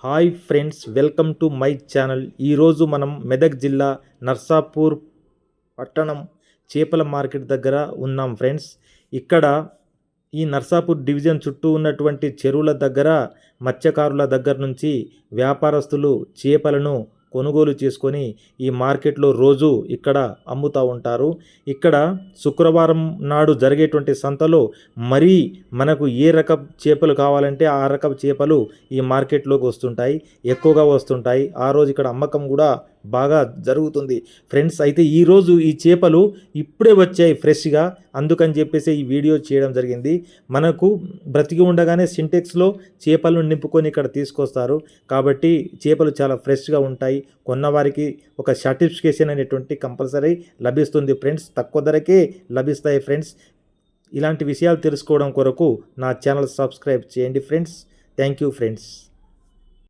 Hi friends, welcome to my channel. ఈరోజు మనం మెదక్ జిల్లా నర్సాపూర్ పట్టణం చేపల మార్కెట్ దగ్గర ఉన్నాం ఫ్రెండ్స్. ఇక్కడ ఈ నర్సాపూర్ డివిజన్ చుట్టూ ఉన్నటువంటి చెరువుల దగ్గర మత్స్యకారుల దగ్గర నుంచి వ్యాపారస్తులు చేపలను కొనుగోలు చేసుకొని ఈ మార్కెట్లో రోజు ఇక్కడ అమ్ముతూ ఉంటారు. ఇక్కడ శుక్రవారం నాడు జరిగేటువంటి సంతలో మరీ మనకు ఏ రకం చేపలు కావాలంటే ఆ రకం చేపలు ఈ మార్కెట్లోకి వస్తుంటాయి, ఎక్కువగా వస్తుంటాయి. ఆ రోజు ఇక్కడ అమ్మకం కూడా బాగా జరుగుతుంది ఫ్రెండ్స్. అయితే ఈరోజు ఈ చేపలు ఇప్పుడే వచ్చాయి ఫ్రెష్గా, అందుకని చెప్పేసి ఈ వీడియో చేయడం జరిగింది. మనకు బ్రతికి ఉండగానే సింటెక్స్లో చేపలను నింపుకొని ఇక్కడ తీసుకొస్తారు కాబట్టి చేపలు చాలా ఫ్రెష్గా ఉంటాయి. కొన్నవారికి ఒక సర్టిఫికేషన్ అనేటువంటి కంపల్సరీ లభిస్తుంది ఫ్రెండ్స్. తక్కువ ధరకే లభిస్తాయి ఫ్రెండ్స్. ఇలాంటి విషయాలు తెలుసుకోవడం కొరకు నా ఛానల్ సబ్స్క్రైబ్ చేయండి ఫ్రెండ్స్. Thank you friends.